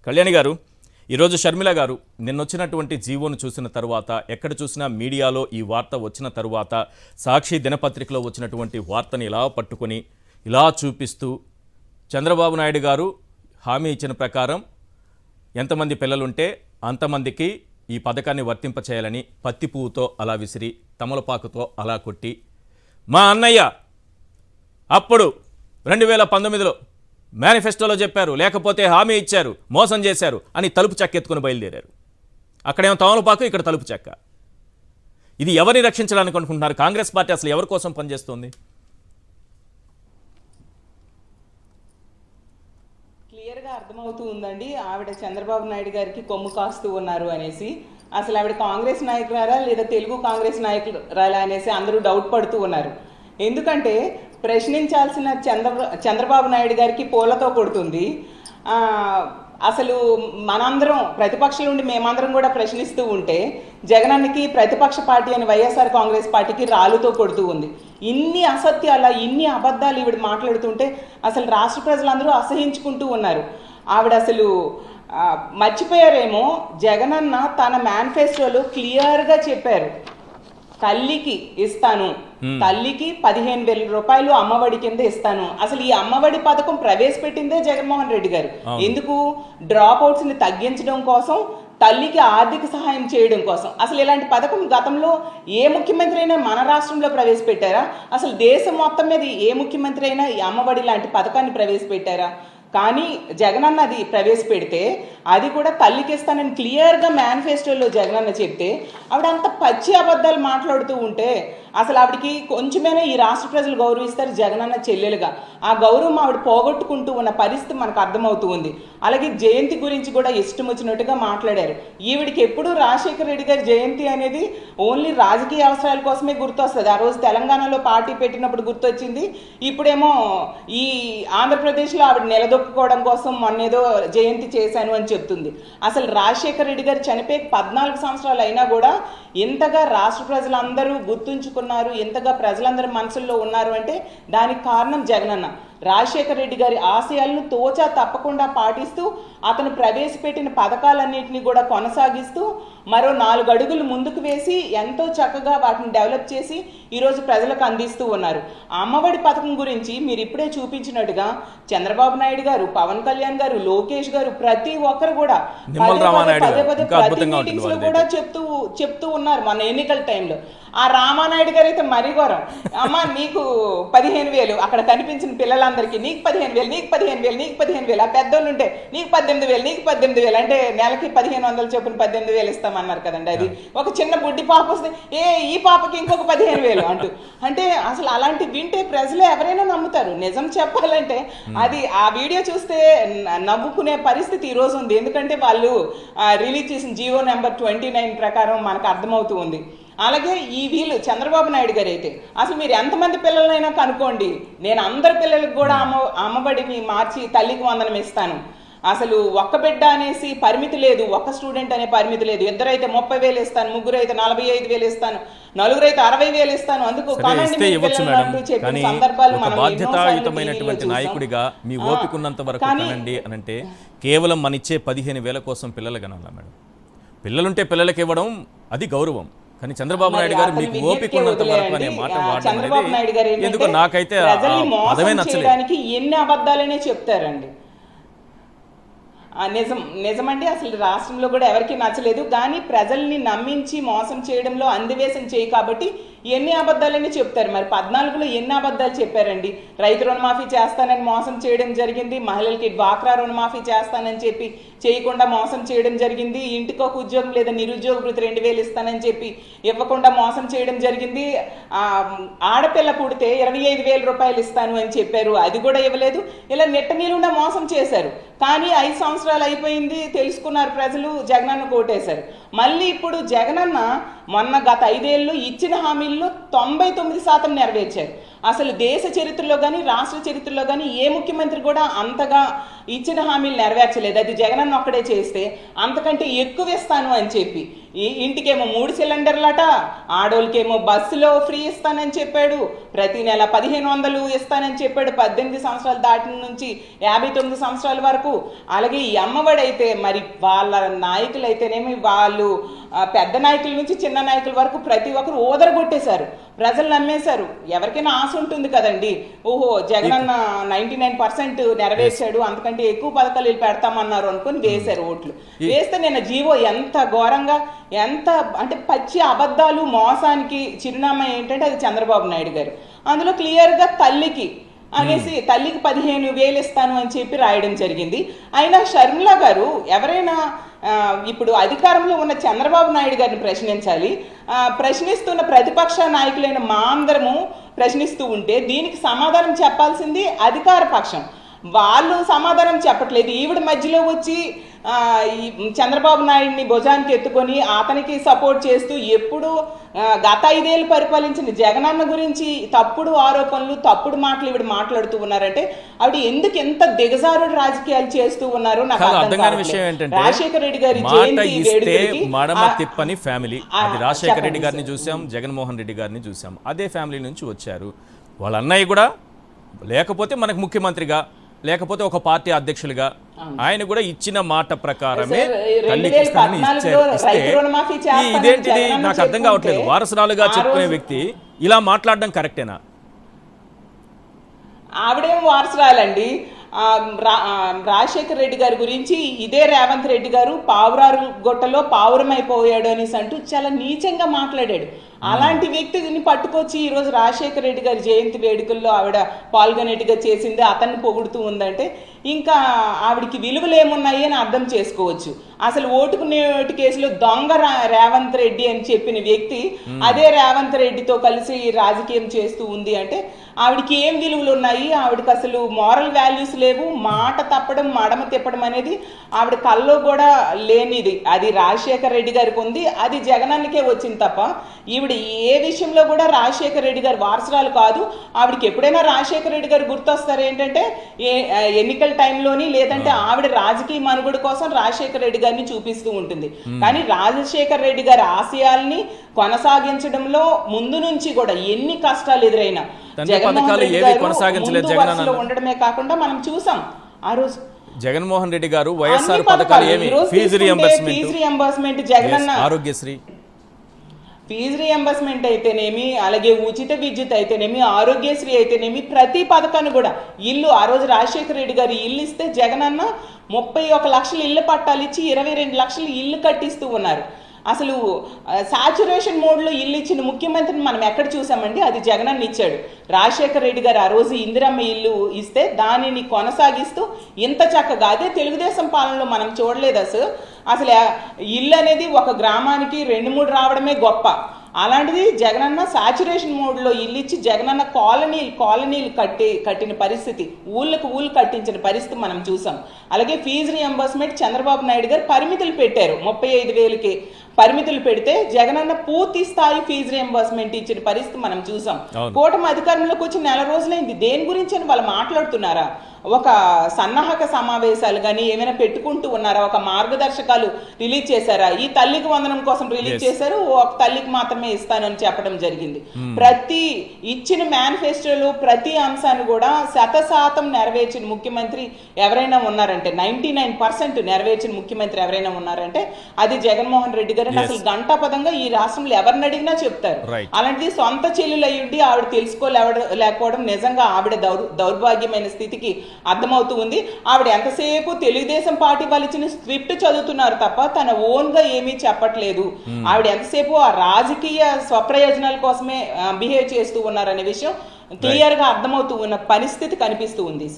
కళ్యాణి గారు, ఈరోజు షర్మిల గారు నిన్నొచ్చినటువంటి జీవోను చూసిన తరువాత, ఎక్కడ చూసినా మీడియాలో ఈ వార్త వచ్చిన తరువాత, సాక్షి దినపత్రికలో వచ్చినటువంటి వార్తని ఇలా పట్టుకొని ఇలా చూపిస్తూ, చంద్రబాబు నాయుడు గారు హామీ ఇచ్చిన ప్రకారం ఎంతమంది పిల్లలుంటే అంతమందికి ఈ పథకాన్ని వర్తింపచేయాలని పత్తి పువ్వుతో అలా విసిరి, తమలపాకుతో అలా కొట్టి, మా అన్నయ్య అప్పుడు 2019లో మేనిఫెస్టోలో చెప్పారు, లేకపోతే హామీ ఇచ్చారు, మోసం చేశారు అని తలుపు చెక్క ఎత్తుకుని బయలుదేరారు. అక్కడేమో తమలపాకు, ఇక్కడ తలుపు చెక్క. ఇది ఎవరిని రక్షించడానికి అనుకుంటున్నారు? కాంగ్రెస్ పార్టీ అసలు ఎవరి కోసం పనిచేస్తుంది? క్లియర్గా అర్థమవుతూ ఉందండి. ఆవిడ చంద్రబాబు నాయుడు గారికి కొమ్ము కాస్తూ ఉన్నారు అనేసి. అసలు ఆవిడ కాంగ్రెస్ నాయకురాలా లేదా తెలుగు కాంగ్రెస్ నాయకురాలా అనేసి అందరూ డౌట్ పడుతూ ఉన్నారు. ఎందుకంటే ప్రశ్నించాల్సిన చంద్రబాబు నాయుడు గారికి పూలతో కొడుతుంది. అసలు మనందరం ప్రతిపక్షం నుండి మేమందరం కూడా ప్రశ్నిస్తూ ఉంటే జగనన్నకి ప్రతిపక్ష పార్టీ అని వైఎస్ఆర్ కాంగ్రెస్ పార్టీకి రాళ్ళుతో కొడుతూ ఉంది. ఇన్ని అసత్యాల, ఇన్ని అబద్ధాలు ఈవిడ మాట్లాడుతుంటే అసలు రాష్ట్ర ప్రజలందరూ అసహించుకుంటూ ఉన్నారు. ఆవిడ అసలు మర్చిపోయారేమో, జగనన్న తన మేనిఫెస్టోలో క్లియర్గా చెప్పారు, తల్లికి ఇస్తాను, తల్లికి 15,000 రూపాయలు అమ్మఒడి కింద ఇస్తాను. అసలు ఈ అమ్మఒడి పథకం ప్రవేశపెట్టిందే జగన్మోహన్ రెడ్డి గారు. ఎందుకు? డ్రాప్ అవుట్స్ ని తగ్గించడం కోసం, తల్లికి ఆర్థిక సహాయం చేయడం కోసం. అసలు ఇలాంటి పథకం గతంలో ఏ ముఖ్యమంత్రి అయినా మన రాష్ట్రంలో ప్రవేశపెట్టారా? అసలు దేశం మొత్తం మీద ఏ ముఖ్యమంత్రి అయినా ఈ అమ్మఒడి లాంటి పథకాన్ని ప్రవేశపెట్టారా? కానీ జగనన్న అది ప్రవేశపెడితే అది కూడా తల్లికి ఇస్తానని క్లియర్గా మేనిఫెస్టోలో జగనన్న చెప్తే ఆవిడ అంత పచ్చి అబద్ధాలు మాట్లాడుతూ ఉంటే అసలు ఆవిడకి కొంచెమైనా ఈ రాష్ట్ర ప్రజలు గౌరవిస్తారు జగనన్న చెల్లెలుగా. ఆ గౌరవం ఆవిడ పోగొట్టుకుంటూ ఉన్న పరిస్థితి మనకు అర్థమవుతూ ఉంది. అలాగే జయంతి గురించి కూడా ఇష్టం వచ్చినట్టుగా మాట్లాడారు. ఈవిడికి ఎప్పుడు రాజశేఖర రెడ్డి గారి జయంతి అనేది ఓన్లీ రాజకీయ అవసరాల కోసమే గుర్తొస్తుంది. ఆ రోజు తెలంగాణలో పార్టీ పెట్టినప్పుడు గుర్తొచ్చింది. ఇప్పుడేమో ఈ ఆంధ్రప్రదేశ్లో ఆవిడ నిలదొక్కుకోవడం కోసం మొన్నేదో జయంతి చేశాను అని చెప్తుంది. అసలు రాజశేఖర రెడ్డి గారు చనిపోయి 14 సంవత్సరాలు అయినా కూడా ఇంతగా రాష్ట్ర ప్రజలందరూ గుర్తుంచుకున్నారు, ఇంతగా ప్రజలందరూ మనసుల్లో ఉన్నారు అంటే దానికి కారణం జగనన్న. రాజశేఖర రెడ్డి గారి ఆశయాలను తోచా తప్పకుండా పాటిస్తూ అతను ప్రవేశపెట్టిన పథకాలన్నింటినీ కూడా కొనసాగిస్తూ మరో 4 అడుగులు ముందుకు వేసి ఎంతో చక్కగా వాటిని డెవలప్ చేసి ఈరోజు ప్రజలకు అందిస్తూ ఉన్నారు. అమ్మఒడి పథకం గురించి మీరు ఇప్పుడే చూపించినట్టుగా చంద్రబాబు నాయుడు గారు, పవన్ కళ్యాణ్ గారు, లోకేష్ గారు ప్రతి ఒక్కరు కూడా పదే పదే ప్రతి మీటింగ్స్ లో కూడా చెప్తూ ఉన్నారు. మన ఎన్నికల టైంలో ఆ రామానాయుడు గారు అయితే మరీ ఘోరం. అమ్మ నీకు 15,000, అక్కడ కనిపించిన పిల్లలందరికీ నీకు 15,000, నీకు 15,000, నీకు 15,000. ఆ పెద్దోళ్ళు ఉంటే నీకు 18,000, నీకు 18,000 అంటే నెలకి 1,500 చొప్పున 18,000 ఇస్తామన్నారు కదండి. అది ఒక చిన్న బుడ్డి పాప వస్తే ఈ పాపకి ఇంకొక 15,000 అంటూ. అంటే అసలు అలాంటి వింటే ప్రజలు ఎవరైనా నమ్ముతారు. నిజం చెప్పాలంటే అది ఆ వీడియో చూస్తే నవ్వుకునే పరిస్థితి ఈ రోజు ఉంది. ఎందుకంటే వాళ్ళు రిలీజ్ చేసిన జీవో నెంబర్ 29 ప్రకారం మనకు అర్థమవుతూ ఉంది. అలాగే ఈ వీళ్ళు చంద్రబాబు నాయుడు గారు అయితే అసలు మీరు ఎంతమంది పిల్లలైనా కనుక్కోండి, నేను అందరి పిల్లలకు కూడా అమ్మబడిని మార్చి తల్లికి వందనం ఇస్తాను. అసలు ఒక్క బిడ్డ అనేసి పరిమితి లేదు, ఒక్క స్టూడెంట్ అనే పరిమితి లేదు. ఇద్దరైతే 30,000 ఇస్తాను, ముగ్గురైతే 45,000 ఇస్తాను, నలుగురైతే 60,000 ఇస్తాను. అందుకు బాధ్యతాయుతమైనటువంటి నాయకుడిగా మీ ఓపికన్నంత వరకు కనండి అనంటే కేవలం మనిచ్చే 15,000 కోసం పిల్లలు కనాలా మేడం? పిల్లలుంటే పిల్లలకి ఇవ్వడం అది గౌరవం. కానీ చంద్రబాబు నాయుడు గారు మీకు ఓపిక ఉన్నంత వరకు అనే మాట వాడడం ఎందుకు నాకైతే పదమే నచ్చలేదు. ఎన్ని అబద్ధాలనే చెప్తారండి. నిజమండి, అసలు రాష్ట్రంలో కూడా ఎవరికి నచ్చలేదు. కానీ ప్రజల్ని నమ్మించి మోసం చేయడంలో అందివేశం చేయి కాబట్టి ఎన్ని అబద్ధాలని చెప్తారు. మరి 14లో ఎన్ని అబద్ధాలు చెప్పారండి? రైతు రుణమాఫీ చేస్తానని మోసం చేయడం జరిగింది, మహిళలకి డ్వాక్రా రుణమాఫీ చేస్తానని చెప్పి చేయకుండా మోసం చేయడం జరిగింది, ఇంటికి ఒక ఉద్యోగం లేదా నిరుద్యోగ భృతి 2,000 ఇస్తానని చెప్పి ఇవ్వకుండా మోసం చేయడం జరిగింది, ఆడపిల్ల పుడితే 25,000 రూపాయలు ఇస్తాను అని చెప్పారు, అది కూడా ఇవ్వలేదు. ఇలా నెట్ట నీళ్ళుండా మోసం చేశారు. కానీ 5 సంవత్సరాలు అయిపోయింది, తెలుసుకున్నారు ప్రజలు, జగనన్న కోటేశారు. మళ్ళీ ఇప్పుడు జగనన్న మొన్న గత 5 ఏళ్ళు ఇచ్చిన హామీల్లో 99% నెరవేర్చారు. అసలు దేశ చరిత్రలో కానీ రాష్ట్ర చరిత్రలో కానీ ఏ ముఖ్యమంత్రి కూడా అంతగా ఇచ్చిన హామీలు నెరవేర్చలేదు. అది జగనన్న ఒక్కడే చేస్తే అంతకంటే ఎక్కువ ఇస్తాను అని చెప్పి ఇంటికేమో 3 సిలిండర్లట, ఆడోళ్ళకేమో బస్సులో ఫ్రీ ఇస్తానని చెప్పాడు, ప్రతి నెల 1500 ఇస్తానని చెప్పాడు 18 సంవత్సరాలు దాటిన నుంచి 59 సంవత్సరాల వరకు. అలాగే ఈ అమ్మఒడి అయితే మరి వాళ్ళ నాయకులు అయితేనేమి వాళ్ళు పెద్ద నాయకుల నుంచి చిన్న నాయకుల వరకు ప్రతి ఒక్కరు ఓదరగొట్టేశారు, ప్రజలు నమ్మేశారు. ఎవరికైనా ఆశ ఉంటుంది కదండి, ఓహో జగనన్న 99% నెరవేర్చాడు, అంతకంటే ఎక్కువ పథకాలు వీళ్ళు పెడతామన్నారు అనుకుని వేశారు ఓట్లు. వేస్తే నేను జీవో ఎంత ఘోరంగా, ఎంత అంటే పచ్చి అబద్ధాలు మోసానికి చిరునామా ఏంటంటే అది చంద్రబాబు నాయుడు గారు. అందులో క్లియర్గా తల్లికి అనేసి తల్లికి 15,000 ఇస్తాను అని చెప్పి రాయడం జరిగింది. అయినా షర్మిల గారు ఎవరైనా ఇప్పుడు అధికారంలో ఉన్న చంద్రబాబు నాయుడు గారిని ప్రశ్నించాలి. ప్రశ్నిస్తున్న ప్రతిపక్ష నాయకులైన మా అందరము ప్రశ్నిస్తూ ఉంటే దీనికి సమాధానం చెప్పాల్సింది అధికార పక్షం. వాళ్ళు సమాధానం చెప్పట్లేదు. ఈవిడ మధ్యలో వచ్చి ఈ చంద్రబాబు నాయుడిని భుజానికి ఎత్తుకొని అతనికి సపోర్ట్ చేస్తూ ఎప్పుడు గత 5 ఏళ్ళు పరిపాలించిన జగనన్న గురించి తప్పుడు ఆరోపణలు, తప్పుడు మాటలు ఈవిడ మాట్లాడుతూ ఉన్నారంటే ఆవిడ ఎందుకు ఎంత దిగజారుడు రాజకీయాలు చేస్తూ ఉన్నారో నాకు అర్థం కాని విషయం ఏంటంటే, రాజశేఖర రెడ్డి గారి జయంతి మడమ తిప్పని ఫ్యామిలీ, అది రాజశేఖర రెడ్డి గారిని చూసాం, జగన్మోహన్ రెడ్డి గారిని చూసాం, అదే ఫ్యామిలీ నుంచి వచ్చారు. వాళ్ళ అన్నయ్య కూడా లేకపోతే మనకు ముఖ్యమంత్రిగా, లేకపోతే ఒక పార్టీ అధ్యక్షులుగా ఆయన కూడా ఇచ్చిన మాట ప్రకారమే ఇదేంటిది నాకు అర్థం కావట్లేదు. వారసురాలుగా చెప్పుకునే వ్యక్తి ఇలా మాట్లాడడం కరెక్టేనా? ఆవిడేం వారసురాలండి. రాజశేఖర రెడ్డి గారి గురించి ఇదే రేవంత్ రెడ్డి గారు పావురారు గొట్టలో పావురమైపోయాడు అనేసి అంటూ చాలా నీచంగా మాట్లాడాడు. అలాంటి వ్యక్తిని పట్టుకొచ్చి ఈరోజు రాజశేఖర రెడ్డి గారి జయంతి వేడుకల్లో ఆవిడ పాల్గొనేట్టుగా చేసింది, అతన్ని పొగుడుతూ ఉందంటే ఇంకా ఆవిడికి విలువలు ఏమున్నాయి అని అర్థం చేసుకోవచ్చు. అసలు ఓటుకునేటి కేసులో దొంగ రేవంత్ రెడ్డి అని చెప్పిన వ్యక్తి అదే రేవంత్ రెడ్డితో కలిసి రాజకీయం చేస్తూ ఉంది అంటే ఆవిడికి ఏం విలువలు ఉన్నాయి? ఆవిడకి అసలు మారల్ వాల్యూస్ లేవు. మాట తప్పడం, మడమ తిప్పడం అనేది ఆవిడ కల్లో కూడా లేనిది. అది రాజశేఖర రెడ్డి గారికి ఉంది, అది జగనన్నకే వచ్చింది తప్ప ఈవిడ ఏ విషయంలో కూడా రాజశేఖర రెడ్డి గారు వారసురాలు కాదు. ఆవిడకి ఎప్పుడైనా రాజశేఖర రెడ్డి గారు గుర్తొస్తారు ఏంటంటే ఎన్నికల టైంలోని, లేదంటే ఆవిడ రాజకీయ మనుగడ కోసం రాజశేఖర రెడ్డి గారిని చూపిస్తూ ఉంటుంది. కానీ రాజశేఖర రెడ్డి గారి ఆశయాల్ని కొనసాగించడంలో ముందు నుంచి కూడా ఎన్ని కష్టాలు ఎదురైనా జగన్మోహన్ రెడ్డి గారు ఉండడమే కాకుండా మనం చూసాం ఆ రోజు జగన్మోహన్ రెడ్డి గారు వైఎస్ఆర్ పథకాలు ఏమి, fee reimbursement, Jagananna Aarogyasri fee reimbursement అయితేనేమి, అలాగే ఉచిత విద్యుత్ అయితేనేమి, ఆరోగ్యశ్రీ అయితేనేమి, ప్రతి పథకాన్ని కూడా ఇల్లు ఆ రోజు రాజశేఖర రెడ్డి గారు ఇల్లు ఇస్తే జగనన్న 31 లక్షలు ఇల్లు పట్టాలు ఇచ్చి 22 లక్షలు ఇల్లు కట్టిస్తూ ఉన్నారు. అసలు సాచురేషన్ మోడ్లో ఇల్లు ఇచ్చిన ముఖ్యమంత్రిని మనం ఎక్కడ చూసామండి? అది జగనన్న ఇచ్చాడు. రాజశేఖర రెడ్డి గారు ఆ రోజు ఇందిరమ్మ ఇల్లు ఇస్తే దానిని కొనసాగిస్తూ ఇంత చక్కగా అదే తెలుగుదేశం పాలనలో మనం చూడలేదు. అసలు ఇల్లు అనేది ఒక గ్రామానికి 2-3 రావడమే గొప్ప. అలాంటిది జగనన్న సాచురేషన్ మోడ్లో ఇల్లు ఇచ్చి జగనన్న కాలనీలు కట్టిన పరిస్థితి, ఊళ్ళు కట్టించిన పరిస్థితి మనం చూసాం. అలాగే ఫీజు రియంబర్స్మెంట్ చంద్రబాబు నాయుడు గారు పరిమితులు పెట్టారు. 35,000కి పరిమితులు పెడితే జగనన్న పూర్తి స్థాయి ఫీజు రియంబర్స్మెంట్ ఇచ్చిన పరిస్థితి మనం చూసాం. కూటమి అధికారంలోకి వచ్చి 4 రోజులైంది. దేని గురించి అని వాళ్ళు మాట్లాడుతున్నారా? ఒక సన్నాహక సమావేశాలు కానీ ఏమైనా పెట్టుకుంటూ ఉన్నారా? ఒక మార్గదర్శకాలు రిలీజ్ చేశారా? ఈ తల్లికి వందనం కోసం రిలీజ్ చేశారు, ఒక తల్లికి మాత్రమే ఇస్తానని చెప్పడం జరిగింది. ప్రతి ఇచ్చిన మేనిఫెస్టోలో ప్రతి అంశాన్ని కూడా 100% నెరవేర్చిన ముఖ్యమంత్రి ఎవరైనా ఉన్నారంటే, 99% నెరవేర్చిన ముఖ్యమంత్రి ఎవరైనా ఉన్నారంటే అది జగన్మోహన్ రెడ్డి గారు. అసలు గంటాపదంగా ఈ రాష్ట్రంలో ఎవరిని అడిగినా చెప్తారు. అలాంటిది సొంత చెల్లెలు అయ్యుండి ఆవిడ తెలుసుకోలేకపోవడం నిజంగా ఆవిడ దౌర్భాగ్యమైన స్థితికి అర్థమవుతూ ఉంది. ఆవిడ ఎంతసేపు తెలుగుదేశం పార్టీ వాళ్ళు ఇచ్చిన స్క్రిప్ట్ చదువుతున్నారు తప్ప తన ఓన్ గా ఏమీ చెప్పట్లేదు. ఆవిడ ఎంతసేపు ఆ రాజకీయ స్వప్రయోజనాల కోసమే బిహేవ్ చేస్తూ ఉన్నారనే విషయం క్లియర్ గా అర్థమవుతూ ఉన్న పరిస్థితి కనిపిస్తూ ఉంది సార్.